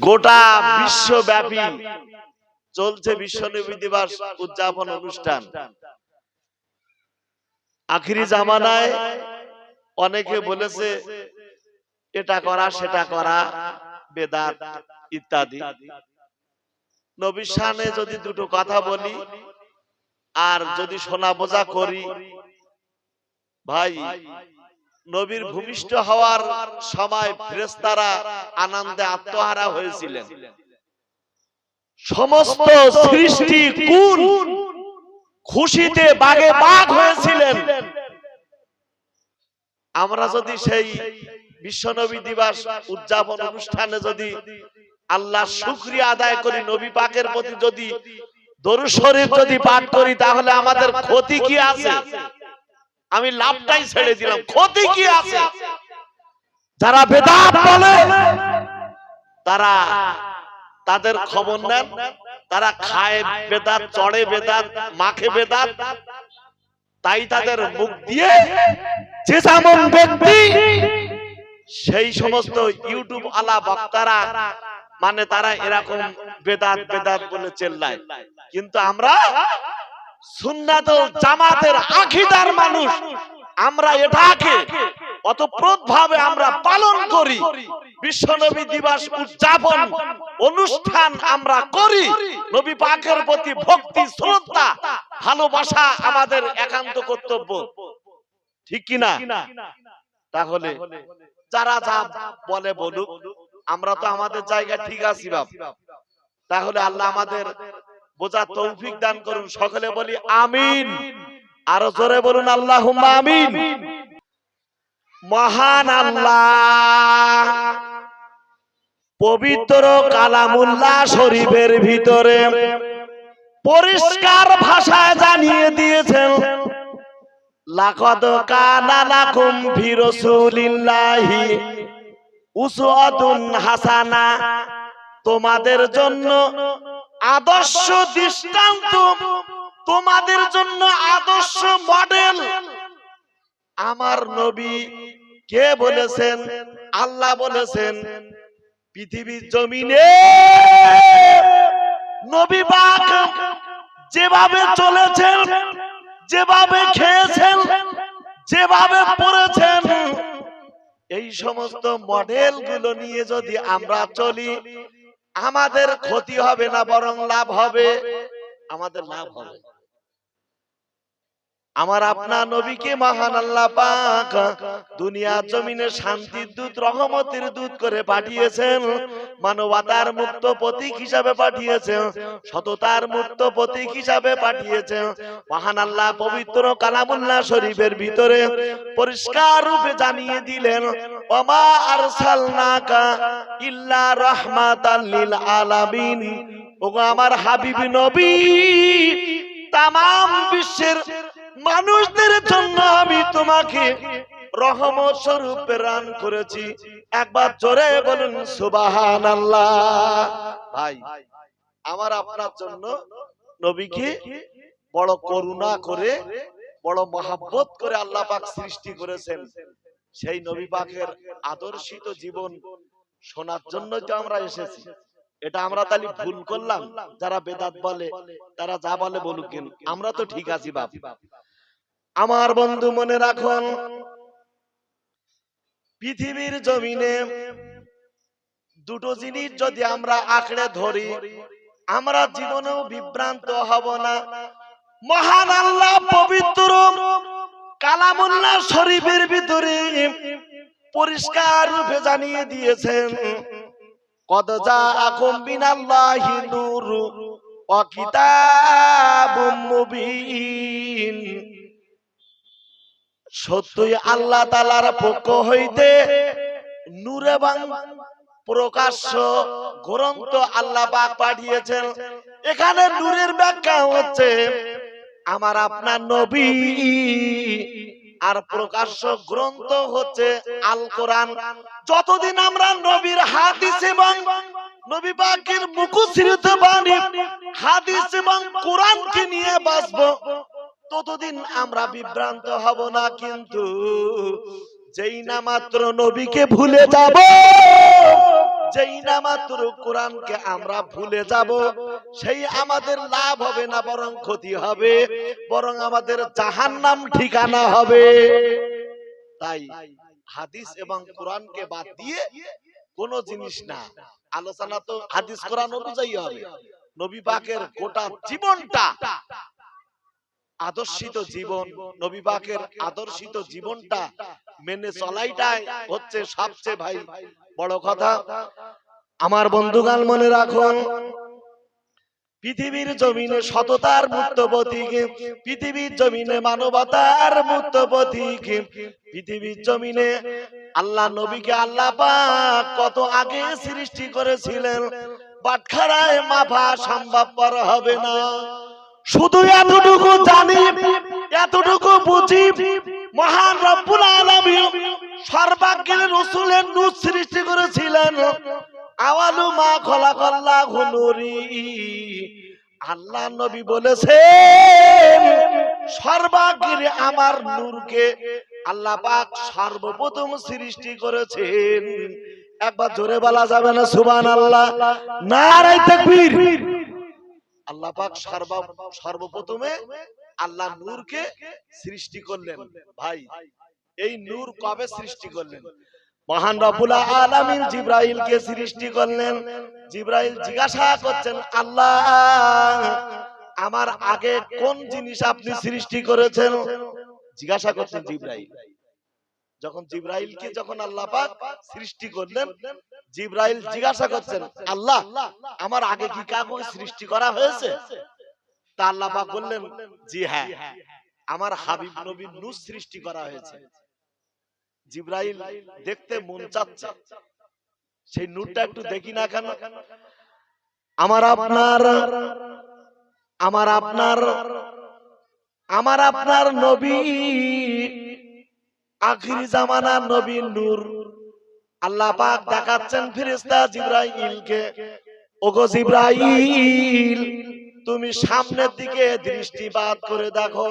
গোটা বিশ্বব্যাপী চলছে বিশ্ব নবী দিবস উদযাপন অনুষ্ঠান। আখিরি জামানায় অনেকে বলেছে এটা করা সেটা করা বেদাত ইত্যাদি। নবীর শানে যদি দুটো কথা বলি আর যদি শোনা বোঝা করি, ভাই নবীর ভূমিষ্ঠ হওয়ার সময় ফেরেশতারা আনন্দে আত্মহারা হয়েছিলেন। সমস্ত সৃষ্টি কুল খুশিতে বাগে বাগ হয়েছিলেন। আমরা যদি সেই বিশ্বনবী দিবস উদযাপন অনুষ্ঠানে যদি আল্লাহ শুকরিয়া আদায় করি, নবী পাকের প্রতি যদি দরুদ শরীফ যদি পাঠ করি, তাহলে আমাদের ক্ষতি কি আছে? আমি লাভটাই ছেড়ে দিলাম, ক্ষতি কি আছে? যারা বেদাত বলে তারা তাদের খবর নেন, তারা খায় বেদাত, চড়ে বেদাত, মাখে বেদাত। তাই তাদের মুখ দিয়ে যে যেমন ব্যক্তি সেই সমস্ত ইউটিউব আলা বক্তারা মানে তারা এরকম বেদাত বেদাত বলে চেল্লায়। কিন্তু আমরা সুন্নাত ও জামাতের আকীদার মানুষ, আমরা এটাকে অতপ্রতভাবে আমরা পালন করি। বিশ্বনবী দিবস উদযাপন অনুষ্ঠান আমরা করি। নবী পাকের প্রতি ভক্তি শ্রদ্ধা ভালোবাসা আমাদের একান্ত কর্তব্য, ঠিক কি না? তাহলে যারা যা বলে বলুক, আমরা তো আমাদের জায়গা ঠিক আছি বাপ। তাহলে আল্লাহ আমাদের বোঝার তৌফিক দান করুন। সকলে বলি আমিন, আরো জোরে বলুন আল্লাহুম্মা আমিন। মহান আল্লাহ পবিত্র কালামুল্লাহ শরীফের ভিতরে পরিষ্কার ভাষায় জানিয়ে দিয়েছেন, লাকাদ কানা লাকুম ফি রাসূলিল্লাহি উসওয়াতুন হাসানা, তোমাদের জন্য আদর্শ দৃষ্টান্ত, তোমাদের জন্য আদর্শ মডেল আমার নবী কে বলেছেন? আল্লাহ বলেছেন। পৃথিবীর জমিনে নবী পাক যেভাবে চলেছেন, যেভাবে খেয়েছেন, যেভাবে পড়েছেন, এই সমস্ত মডেল গুলো নিয়ে যদি আমরা চলি, আমাদের ক্ষতি হবে না, বরং লাভ হবে। আমাদের লাভ হবে। আমার আপনার নবীকে মহান আল্লাহ পাক দুনিয়ার জমিনে শান্তির দূত, রহমতের দূত করে পাঠিয়েছেন, মানবতার মুক্ত প্রতীক হিসাবে পাঠিয়েছেন, সততার মুক্ত প্রতীক হিসাবে পাঠিয়েছেন। মহান আল্লাহ পবিত্র কালামুল্লাহ শরীফের ভিতরে পরিষ্কার রূপে জানিয়ে দিলেন, ওমা আরসালনাকা ইল্লা রাহমাতাল লিল আলামিন। ওগো আমার হাবিব নবী, তামাম বিশ্বের মানুষদের জন্য আমি তোমাকে রহমত স্বরূপ প্রেরণ করেছি। একবার জোরে বলুন সুবহানাল্লাহ। ভাই, আমার আপনার জন্য নবীকে বড় করুণা করে, বড় মহব্বত করে আল্লাহ পাক সৃষ্টি করেছেন। সেই নবী পাকের আদর্শিত জীবন শোনার জন্য তো আমরা এসেছি। এটা আমরা তাহলে ভুল করলাম? যারা বেদাত বলে তারা যা বলে বলুক, কিন্তু আমরা তো ঠিক আছি বাপ। আমার বন্ধু মনে রাখুন, পৃথিবীর জমিনে দুটো জিনিস যদি আমরা আঁকড়ে ধরি, আমরা জীবনেও বিভ্রান্ত হব না। মহান আল্লাহ পবিত্র কালামুল্লাহ শরীফের ভিতরে পরিষ্কার রূপে জানিয়ে দিয়েছেন, কদ জাআকুম মিনাল্লাহি নূরু ওয়া কিতাবুম মুবিন। সত্যই আল্লাহ তাআলার পক্ষ হইতে নূর এবং প্রকাশ্য গ্রন্থ আল্লাহ পাক পাঠিয়েছেন। এখানে নূরের ব্যাখ্যা হচ্ছে আমার আপনার নবী, আর প্রকাশ্য গ্রন্থ হচ্ছে আল কোরআন। যতদিন আমরা নবীর হাদিস এবং নবী পাকের মুখসৃত বাণী, হাদিস এবং কোরআনকে নিয়ে বাঁচবো, ততদিন আমরা বিভ্রান্ত হব না। কিন্তু যেই না মাত্র নবীকে ভুলে যাব, যেই না মাত্র কোরআনকে আমরা ভুলে যাব, সেই আমাদের লাভ হবে না, বরং ক্ষতি হবে, বরং আমাদের জাহান্নাম ঠিকানা হবে। তাই হাদিস এবং কোরআনকে বাদ দিয়ে কোন জিনিস না, আলোচনা তো হাদিস কোরআন অনুযায়ী হবে। নবী পাকের গোটা জীবনটা আদর্শিত জীবন, নবী পাকের আদর্শিত জীবনটা মেনে চলাইটাই হচ্ছে সবচেয়ে ভাই বড় কথা। আমার বন্ধুগণ মনে রাখুন, পৃথিবীর জমিনে সততার মূর্ত প্রতীক, পৃথিবীর জমিনে মানবতার মূর্ত প্রতীক, পৃথিবীর জমিনে আল্লাহ নবীকে আল্লাহ পাক কত আগে সৃষ্টি করেছিলেন, বাটখারায় মাপা সম্ভবপর হবে না। শুধু এতটুকু জানি, এতটুকু বুঝি, মহান রব্বুল আলামিন সর্বাগ্রে রাসূলের নূর সৃষ্টি করেছিলেন। আওয়ালু মা খলাকাল্লাহু নূরি, আল্লাহ নবী বলেছেন সর্বাগ্রে আমার নূরকে আল্লাহ পাক সর্বপ্রথম সৃষ্টি করেছেন। একবার জোরে বলা যাবে না সুবহানাল্লাহ? নারে তাকবীর। আল্লাহ পাক সর্বপ্রথমে আল্লাহ নূরকে সৃষ্টি করলেন। ভাই এই নূর কবে সৃষ্টি করলেন? মহান রব্বুল আলামিন জিবরাইলকে সৃষ্টি করলেন। জিবরাইল জিজ্ঞাসা করছেন, আল্লাহ আমার আগে কোন জিনিস আপনি সৃষ্টি করেছেন? জিজ্ঞাসা করছেন জিবরাইল। যখন জিবরাইলকে যখন আল্লাহ পাক সৃষ্টি করলেন, জিবরাইল জিজ্ঞাসা করছেন, আল্লাহ আমার আগে কি কাউকে সৃষ্টি করা হয়েছে? তা আল্লাহ পাক বললেন, জি হ্যাঁ, আমার হাবিব নবীর নূর সৃষ্টি করা হয়েছে। জিবরাইল দেখতে মন চাচ্ছে, সেই নূরটা একটু দেখি না কেন? আমার আপনার নবী আখিরি জামানার নবী নূর। আল্লাহ পাক দেখাচ্ছেন ফেরেশতা জিবরাইলকে, ওগো জিবরাইল তুমি সামনের দিকে দৃষ্টিপাত করে দেখো।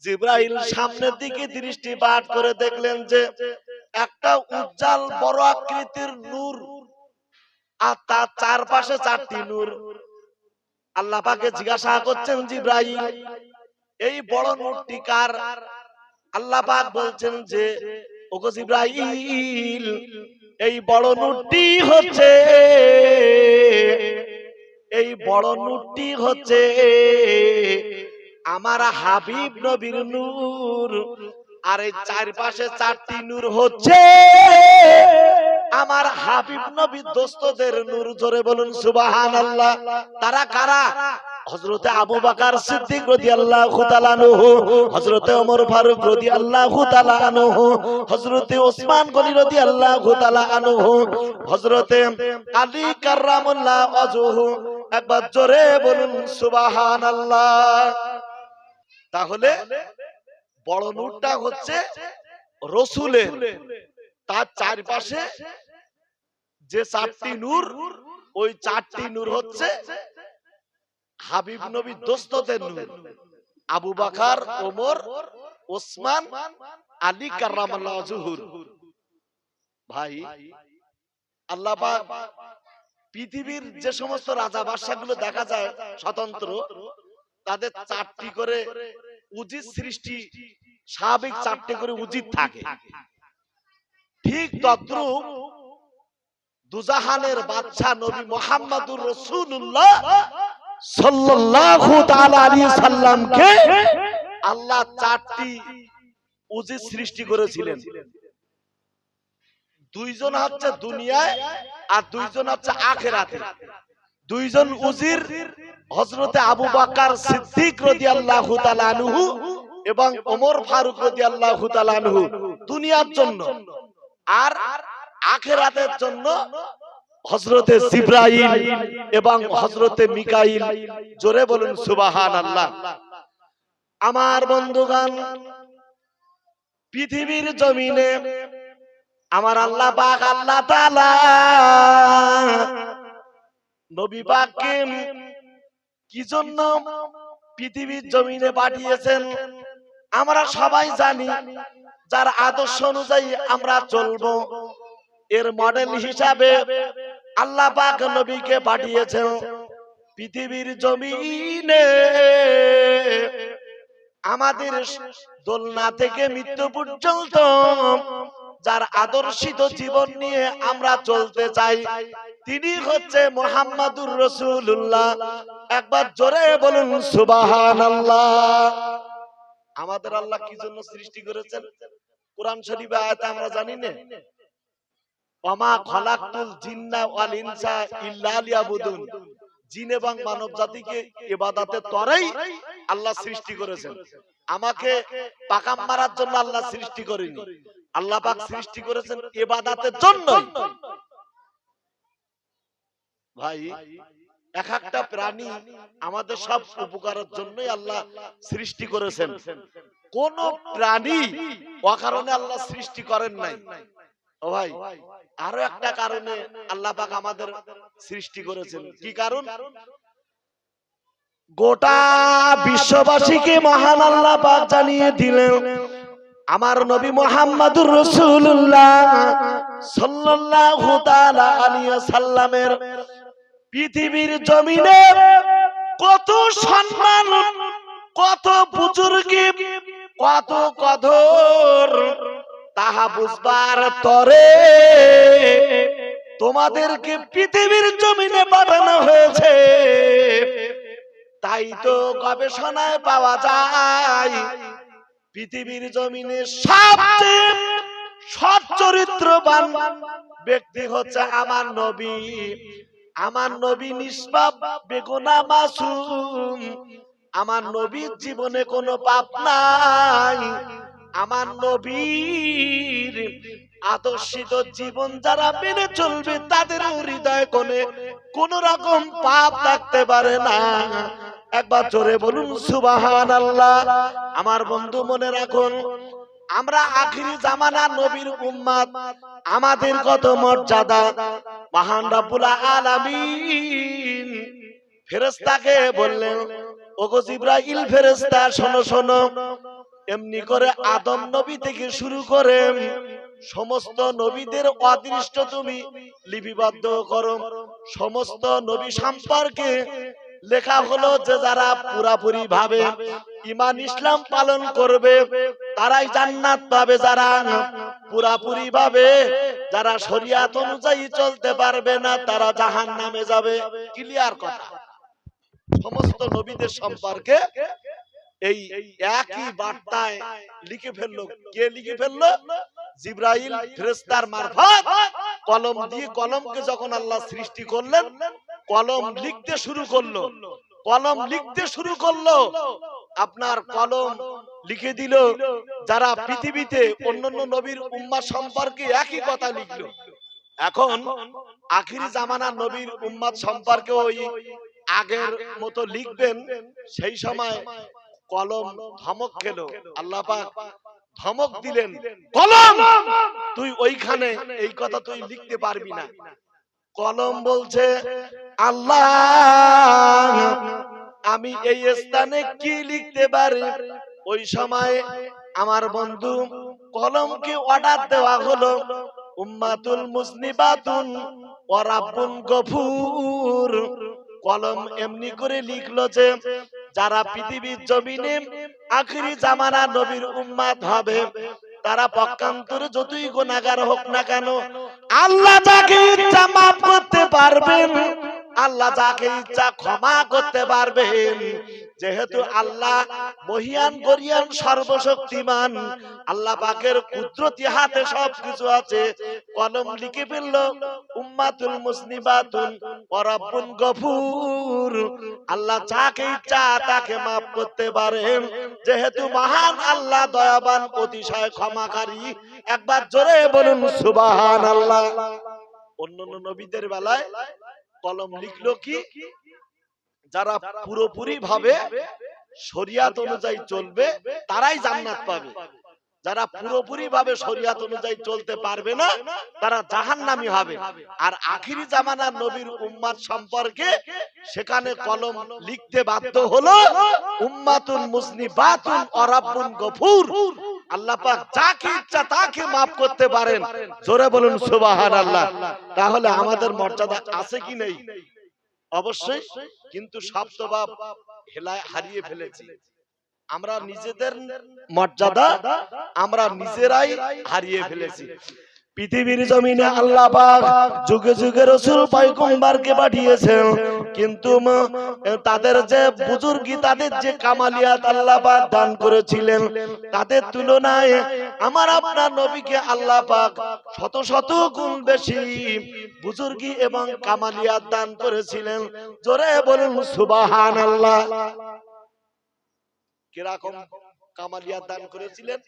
জিবরাইল সামনের দিকে দৃষ্টিপাত করে দেখলেন যে একটা উজ্জ্বল বড় আকৃতির নূর, আর তার চারপাশে চারটি নূর। আল্লাহ পাকে জিজ্ঞাসা করছেন, জিবরাইল এই বড় নূরটি কার? আল্লাহ পাক বলছেন যে ওগো জিবরাইল এই বড় নূরটি হচ্ছে, এই বড় নূরটি হচ্ছে আমার হাবিব নবীর নূর। আর এই চারপাশে চারটি নূর হচ্ছে আমার হাবিব নবীর দোস্তদের নূর। জোরে বলুন সুবহানাল্লাহ। তারা কারা? হযরতে আবু বকর সিদ্দিক রাদিয়াল্লাহু তাআলা আনহু, হযরতে ওমর ফারুক রাদিয়াল্লাহু তাআলা আনহু, হযরতে ওসমান গনি রাদিয়াল্লাহু তাআলা আনহু, হযরতে আলী কাররামাল্লাহু ওয়াজহু। একবার জোরে বলুন সুবহানাল্লাহ। তাহলে বড় নূরটা হচ্ছে রাসূলের, তার চারপাশে যে চারটি নূর, ওই চারটি নূর হচ্ছে হাবিব নবীর দোস্তদের নূর, আবু বকর, ওমর, ওসমান, আলী কাররামাল্লাহু ওয়াজহু। ভাই আল্লাহ পাক পৃথিবীর যে সমস্ত রাজা বাদশাগুলো দেখা যায় স্বতন্ত্র, তাদের চারটি করে উজির সৃষ্টি, স্বাভাবিক চারটি করে উজির থাকে। ঠিক তদ্রূপ দুজাহানের বাদশা নবী মুহাম্মদুর রাসূলুল্লাহ সাল্লাল্লাহু তাআলা আলাইহি সাল্লামকে আল্লাহ চারটি উজির সৃষ্টি করেছিলেন। দুইজন হচ্ছে দুনিয়ায় আর দুইজন হচ্ছে আখিরাতে। দুইজন উজির হযরতে আবু বকর সিদ্দিক রাদিয়াল্লাহু তাআলা আনহু এবং ওমর ফারুক রাদিয়াল্লাহু তাআলা আনহু দুনিয়ার জন্য, আর আখিরাতের জন্য হযরতে জিবরাইল এবং হযরতে মিকাইল। জোরে বলুন সুবহানাল্লাহ। আমার বন্ধুগণ, পৃথিবীর জমিনে আমার আল্লাহ পাক আল্লাহ তাআলা নবী পাককে কি জন্য পৃথিবীর জমিনে পাঠিয়েছেন আমরা সবাই জানি। যার আদর্শ অনুযায়ী আমরা চলবো, এর মডেল হিসাবে আল্লাহ পাক নবীকে পাঠিয়েছেন পৃথিবীর জমিনে। আমাদের দোলনা থেকে মৃত্যু পর্যন্ত যার আদর্শিত জীবন নিয়ে আমরা চলতে চাই তিনি হচ্ছে মুহাম্মাদুর রাসূলুল্লাহ। একবার জোরে বলুন সুবহানাল্লাহ। আমাদের আল্লাহ কি জন্য সৃষ্টি করেছেন? কোরআন শরীফে আয়াতে আমরা জানি না, ওমা খালাকতুল জিন্না ওয়াল ইনসা ইল্লা লিয়াবুদুন। জিন এবং মানব জাতিকে ইবাদতের তরেই আল্লাহ সৃষ্টি করেছেন। আমাকে পাকাম মারার জন্য আল্লাহ সৃষ্টি করেনি, আল্লাহ পাক সৃষ্টি করেছেন ইবাদতের জন্য। ভাই এক একটা প্রাণী আমাদের সব উপকারের জন্যই আল্লাহ সৃষ্টি করেছেন। কোন প্রাণী অকারণে আল্লাহ সৃষ্টি করেন নাই। ও ভাই আরো একটা কারণে আল্লাহ পাক আমাদের সৃষ্টি করেছেন। কি কারণ? গোটা বিশ্ববাসীকে মহান আল্লাহ পাক জানিয়ে দিলেন আমার নবী মুহাম্মাদুর রাসূলুল্লাহ সাল্লাল্লাহু তাআলা আলাইহি ওয়াসাল্লামের পৃথিবীর জমিনে কত সম্মান, কত বুজুর্গি, কত কদর তাহা বুঝবার তরে তোমাদেরকে পৃথিবীর জমিনে পাঠানো হয়েছে। তাই তো গবেষণায় পাওয়া যায় পৃথিবীর জমিনে সবচেয়ে সৎ চরিত্রবান ব্যক্তি হচ্ছে আমার নবী। আমার নবী নিষ্পাপ, বেগুনাহ, মাসুম। আমার নবীর জীবনে কোনো পাপ নাই। আমার নবীর আদর্শিত জীবন যারা মেনে চলবে তাদের হৃদয়ে কোন রকম পাপ থাকতে পারে না। একবার জোরে বলুন সুবহানাল্লাহ। আমার বন্ধু মনে রাখুন, আমরা আখিরি জামানা নবীর উম্মত। আমাদের কত মর্যাদা। মহান রব্বুল আলামিন ফেরেশতাকে বললেন, ওগো জিবরাইল ফেরেশতা শোনো শোনো, এমনি করে আদম নবী থেকে শুরু করে সমস্ত নবীদের অদৃষ্ট তুমি লিপিবদ্ধ করো। সমস্ত নবী সম্পর্কে লেখা হলো যে যারা পুরাপুরি ভাবে ঈমান ইসলাম পালন করবে তারাই জান্নাত পাবে, যারা পুরাপুরি ভাবে যারা শরিয়াত অনুযায়ী চলতে পারবে না তারা জাহান্নামে যাবে। ক্লিয়ার কথা। সমস্ত নবীদের সম্পর্কে এই একই বার্তায় লিখে ফেললো। কে লিখে ফেললো? জিবরাইল ফেরেশতার মারফত কলম দিয়ে। কলমকে যখন আল্লাহ সৃষ্টি করলেন কলম লিখতে শুরু করলো। কলম লিখতে শুরু করলো, আপনার কলম লিখে দিল যারা পৃথিবীতে অন্যান্য নবীর উম্মাহ সম্পর্কে একই কথা লিখলো। এখন আখিরি জামানার নবীর উম্মাত সম্পর্কে ওই আগের মতো লিখবেন। সেই সময় কলম ধমক খেলো। আল্লাহ পাক ধমক দিলেন, কলম তুই ওইখানে এই কথা তুই লিখতে পারবি না। কলম বলছে, আল্লাহ আমি এই স্থানে কি লিখতে পারি? ওই সময় আমার বন্ধু কলমকে অর্ডার দেওয়া হলো, উম্মাতুল মুসনিবাতুন ওয়া রাব্বুন গফুর। কলম এমনি করে লিখলো যে যারা পৃথিবীর জমিনে আখিরি জামানা নবীর উম্মত হবে তারা পক্ষান্তরে যতই গুনাহগার হোক না কেন আল্লাহ যাকে ইচ্ছা মাফ করতে পারবেন, আল্লাহ যাকে ইচ্ছা ক্ষমা করতে পারবেন। যেহেতু আল্লাহ মহিয়ান গরিয়ান সর্বশক্তিমান, আল্লাহ পাকের কুদরতি হাতে সবকিছু আছে। কলম লিখে ফেললো উম্মাতুল মুসনিবাতুন ওয়া রাব্বুন গফুর। আল্লাহ যাকে ইচ্ছা তাকে মাফ করতে পারেন, যেহেতু মহান আল্লাহ দয়াবান অতিশয় ক্ষমাকারী। একবার জোরে বলুন সুবহানাল্লাহ। অন্যান্য নবীদের বেলায় কলম লিখলো কি? যারা পুরোপুরি ভাবে শরিয়াত অনুযায়ী চলবে তারাই জান্নাত পাবে, যারা পুরোপুরি ভাবে শরিয়াত অনুযায়ী চলতে পারবে না তারা জাহান্নামী হবে। আর আখিরি জামানার নবীর উম্মত সম্পর্কে সেখানে কলম লিখতে বাধ্য হলো উম্মাতুল মুসনিবাতুন ওয়া রাব্বুন গফুর। আল্লাহ পাক যাকে ইচ্ছা তাকে maaf করতে পারেন। জোরে বলুন সুবহানাল্লাহ। তাহলে আমাদের মর্যাদা আছে কি নেই? অবশ্যই। কিন্তু সপ্তভাব হারিয়ে ফেলেছি আমরা, নিজেদের মর্যাদা আমরা নিজেরাই হারিয়ে ফেলেছি। পৃথিবীর জমিনে আল্লাহ পাক যুগে যুগে রাসূল পয়গম্বরকে পাঠিয়েছেন, কিন্তু তাদের যে বুজুর্গি, তাদের যে কামালিয়াত আল্লাহ পাক দান করেছিলেন, তাদের তুলনায় আমার আপনার নবীকে আল্লাহ পাক শত শত গুণ বেশি বুজুর্গি এবং কামালিয়াত দান করেছিলেন। জোরে বলুন সুবহানাল্লাহ। কিরকম কামালিয়াত দান করেছিলেন?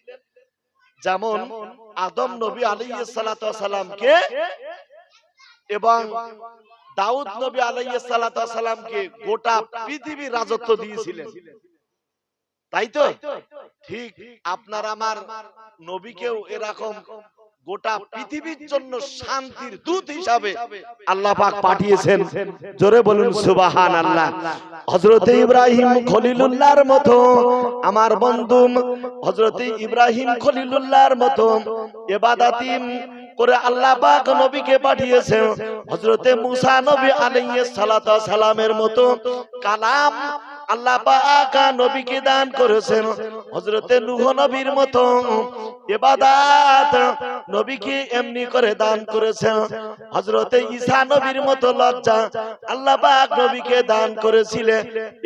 যেমন আদম নবী আলাইহিস সালাতু ওয়াস সালামকে এবং দাউদ নবী আলাইহিস সালাতু ওয়াস সালামকে গোটা পৃথিবীর রাজত্ব দিয়েছিলেন, তাই তো? ঠিক আপনার আমার নবীকেও এরকম গোটা পৃথিবীর জন্য শান্তির দূত হিসাবে আল্লাহ পাক পাঠিয়েছেন। জোরে বলুন সুবহানাল্লাহ। হযরত ইব্রাহিম খলিলুল্লাহর মতো আমার বন্ধু হযরত ইব্রাহিম খলিলুল্লাহর মতো ইবাদতি করে আল্লাহ পাক নবীকে পাঠিয়েছেন। হযরত মুসা নবী আলাইহিস সালাতু ওয়াস সালামের মতো কালাম আল্লাহ পাক নবীকে দান করেছেন। হযরত নূহ নবীর মতো ইবাদত নবীকে এমনি করে দান করেছেন। হযরত ঈসা নবীর মতো লজ্জা আল্লাহ পাক নবীকে দান করেছিলেন।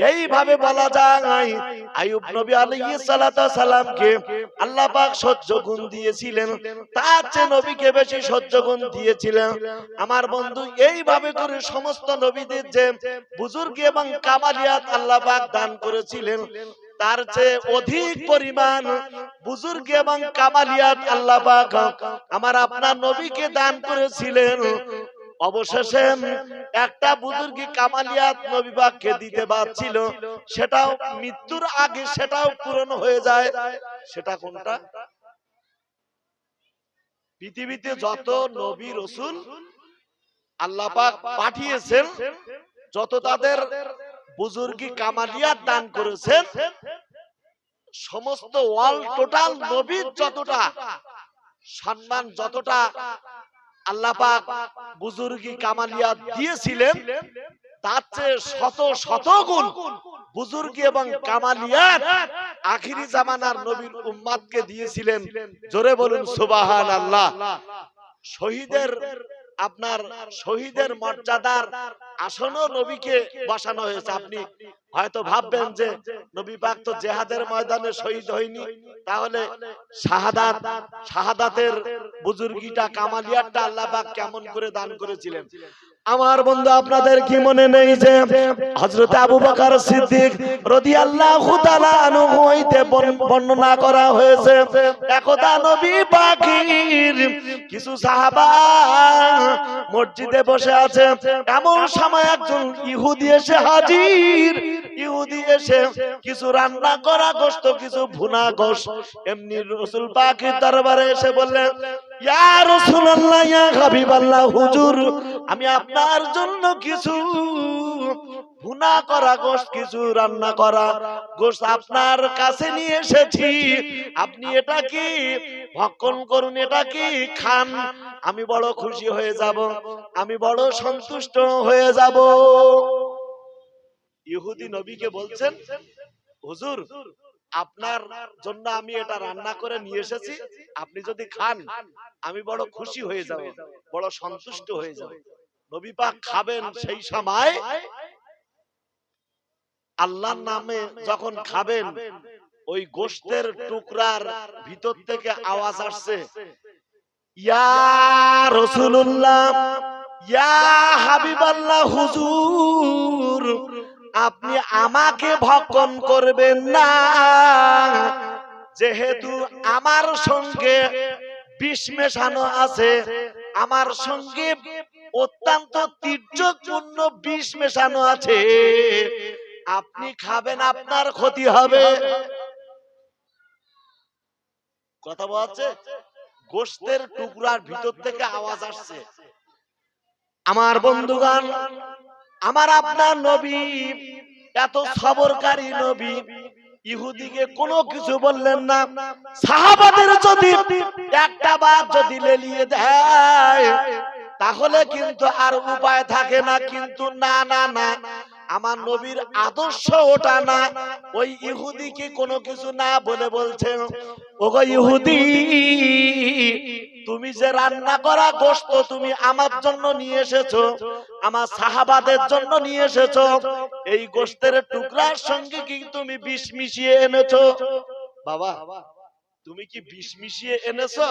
এইভাবে বলা যায় আইয়ুব নবী আলাইহিস সালাতু ওয়াস সালামকে আল্লাহ পাক সহ্য গুণ দিয়েছিলেন, তার চেয়ে নবীকে বেশি সহ্য গুণ দিয়েছিলেন। আমার বন্ধু, এইভাবে করে সমস্ত নবীদের যে বুজুর্গ এবং কামালিয়াত আল্লাহ পাক দান করেছিলেন, তার চেয়ে অধিক পরিমাণ বুজুর্গ এবং কামালিয়াত আল্লাহ পাক আমার আপনার নবীকে দান করেছিলেন। অবশেষে একটা বুজুর্গি কামালিয়াত নবী পাককে দিতে পারছিল, সেটাও মৃত্যুর আগে সেটাও পূরণ হয়ে যায়। সেটা কোনটা? পৃথিবীতে যত নবী রাসূল আল্লাহ পাক পাঠিয়েছেন, যত তাদের বুজুর্গি কামালিয়াত দান করেছেন, সমস্ত ওয়াল টোটাল নবীর যতটা সম্মান, যতটা আল্লাহ পাক বুজুর্গি কামালিয়াত দিয়েছিলেন, তার চেয়ে শত শত গুণ বুজুর্গি এবং কামালিয়াত আখিরি জামানার নবীর উম্মতকে দিয়েছিলেন। জোরে বলুন সুবহানাল্লাহ। শহীদের আপনার শহীদের মর্যাদার আসনও নবীকে বসানো হয়েছে। আপনি হয়তো ভাববেন যে নবী পাক তো জিহাদের ময়দানে শহীদ হয়নি, তাহলে শাহাদাতের বুজুর্গিটা কামালিয়াতটা আল্লাহ পাক কেমন করে দান করেছিলেন? আমার বন্ধু, আপনাদের কি মনে নেই যে হযরত আবু বকর সিদ্দিক রাদিয়াল্লাহু তাআলা আনহু হইতে বর্ণনা করা হয়েছে, একদা নবী পাকের কিছু সাহাবা মসজিদে বসে আছে, এমন সময় একজন ইহুদি এসে হাজির। ইহুদি এসে কিছু রান্না করা গোশত, কিছু ভুনা গোশত এমনি রাসূল পাকের দরবারে এসে বললেন, ইয়া রাসূলুল্লাহ, ইয়া হাবিবাল্লাহ, হুজুর, আমি আপনার জন্য কিছু ভুনা করা গোশত, কিছু রান্না করা গোশত আপনার কাছে নিয়ে এসেছি, আপনি এটা কি ভক্ষণ করুন, এটা কি খান, আমি বড় খুশি হয়ে যাব, আমি বড় সন্তুষ্ট হয়ে যাব। ইহুদি নবীকে বলছেন, হুজুর, আপনার জন্য আমি এটা রান্না করে নিয়ে এসেছি, আপনি যদি খান আমি বড় খুশি হয়ে যাব, বড় সন্তুষ্ট হয়ে যাব। নবী পাক খাবেন, সেই সময় আল্লাহর নামে যখন খাবেন, ওই গোশতের টুকরার ভিতর থেকে আওয়াজ আসছে, ইয়া রাসূলুল্লাহ, ইয়া হাবিবাল্লাহ, হুজুর, আপনি আমাকে ভক্ষণ করবেন না, যেহেতু আমার সঙ্গে বিষ মেশানো আছে, আমার সঙ্গে অত্যন্ত তীর্যপূর্ণ বিষ মেশানো আছে, আপনি খাবেন আপনার ক্ষতি হবে। কথা বলছে, গোশতের টুকরার ভিতর থেকে আওয়াজ আসছে। আমার বন্ধুগণ, আমার আপনার নবী এত সবরকারী নবী, ইহুদিকে কোনো কিছু বললেন না। সাহাবাদের যদি একটা বাদ যদি লেলিয়ে দেয় তাহলে কিন্তু আর উপায় থাকে না, কিন্তু না না না, আমার নবীর আদর্শ ওটা না। ওই ইহুদিকে কোনো কিছু না বলে বলছে, ওগো ইহুদি, তুমি যে রান্না করা গোশত তুমি আমার জন্য নিয়ে এসেছো, আমার সাহাবাদের জন্য নিয়ে এসেছো, এই গোশতের টুকরার সঙ্গে কি তুমি বিষ মিশিয়ে এনেছো? বাবা, তুমি কি বিষ মিশিয়ে এনেছো?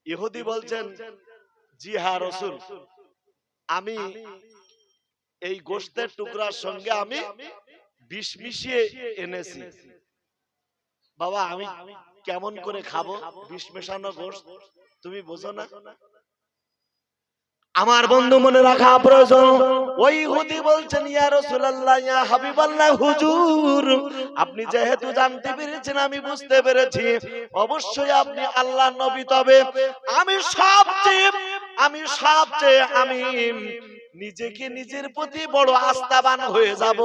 ইহুদি বলছেন, জি হ্যাঁ রাসূল, আমি এই গোশতের টুকরার সঙ্গে আমি বিষ মিশিয়ে এনেছি। বাবা, আমি কেমন করে খাবো বিষ মেশানো গোশত? তুমি বোঝো না? আমার বন্ধু মনে রাখা প্রয়োজন। ওই ইহুদি বলছেন, ইয়া রাসূলুল্লাহ, ইয়া হাবিবাল্লাহ, হুজুর, আপনি যেহেতু জানতে পেরেছেন, আমি বুঝতে পেরেছি, অবশ্যই আপনি আল্লাহর নবী, তবে আমি নিজেকে নিজের প্রতি বড় আস্থাবান হয়ে যাব।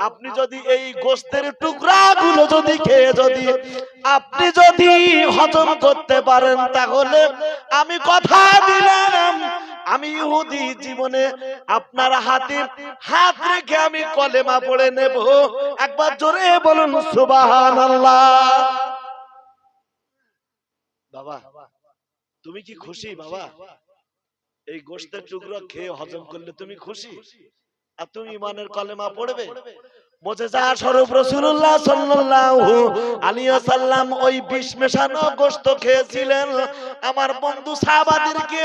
আপনি যদি এই গোশতের টুকরাগুলো যদি খেয়ে যদি আপনি যদি হজম করতে পারেন, তাহলে আমি কথা দিলাম, আমি ইহুদি জীবনে আপনার হাতে হাত রেখে আমি কলেমা পড়ে নেব। একবার জোরে বলুন সুবহানাল্লাহ। বাবা, তুমি কি খুশি? বাবা, এই গোশতের টুকরো খেয়ে হজম করলে তুমি খুশি? আর তুমি ইমানের কলেমা পড়বে। মুজিজা স্বরূপ রাসূলুল্লাহ সাল্লাল্লাহু আলাইহি ওয়াসাল্লাম ওই বিষ মেশানো গোশত খেয়েছিলেন, আমার বন্ধু সাহাবাদেরকে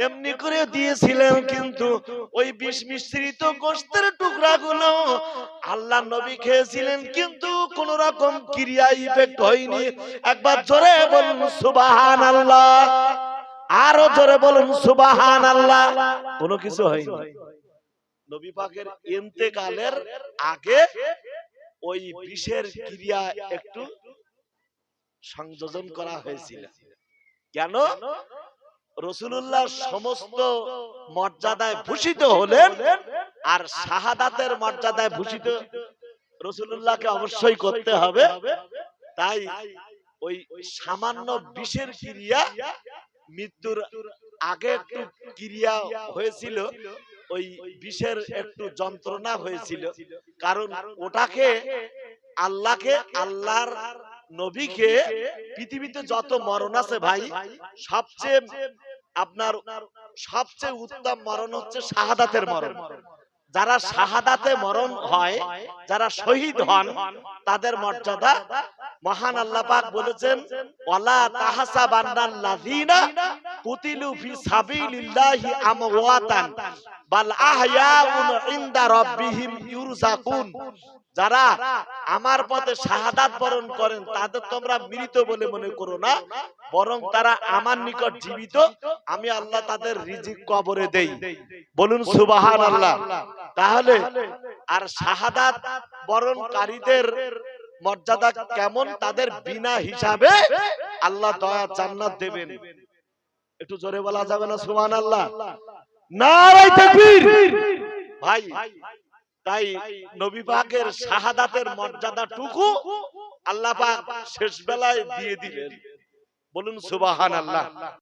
এমনি করে দিয়েছিলেন, কিন্তু ওই বিষ মিশ্রিত গোশতের টুকরাগুলো আল্লাহর নবী খেয়েছিলেন, কিন্তু কোন রকম ক্রিয়া ইফেক্ট হয়নি। একবার জোরে বলুন সুবহানাল্লাহ, আরো জোরে বলুন সুবহানাল্লাহ। কোনো কিছু হয়নি। নবী পাকের ইন্তেকালের আগে ওই বিষের ক্রিয়া একটু সংযোজন করা হয়েছিল। কেন? রাসূলুল্লাহ সমস্ত মর্যাদায় ভূষিত হলেন, আর শাহাদাতের মর্যাদায় ভূষিত রাসূলুল্লাহকে অবশ্যই করতে হবে। তাই ওই সামান্য বিষের ক্রিয়া মৃত্যুর আগে একটু ক্রিয়া হয়েছিল, ওই বিষের একটু যন্ত্রণা হয়েছিল, কারণ ওটাকে আল্লাহর নবীকে, পৃথিবীতে যত মরণ আছে ভাই, সবচেয়ে উত্তম মরণ হচ্ছে শাহাদাতের মরণ। যারা শাহাদাতে মরণ হয়, যারা শহীদ হন, তাদের মর্যাদা মহান আল্লাহ পাক বলেছেন, ওয়ালা তাহসাবান্নাল্লাযীনা কুতিলু ফি সাবিলিল্লাহি আমওয়াতান বাল আহইয়াউন ইনদা রাব্বিহিম ইউরযাকুন। যারা আমার পথে শাহাদাত বরণ করেন, তাদের তোমরা মৃত বলে মনে করো না, বরং তারা আমার নিকট জীবিত, আমি আল্লাহ তাদের রিজিক কবরে দেই। বলুন সুবহানাল্লাহ। তাহলে আর শাহাদাত বরণকারীদের মর্যাদা কেমন? তাদের বিনা হিসাবে আল্লাহ দয়া জান্নাত দেবেন। একটু জোরে বলা যাবে না সুবহানাল্লাহ? নারায়ে তাকবীর। ভাই, তাই নবী পাকের শাহাদাতের মর্যাদাটুকু আল্লাহ পাক শেষ বেলায় দিয়ে দিলেন। বলুন সুবহানাল্লাহ।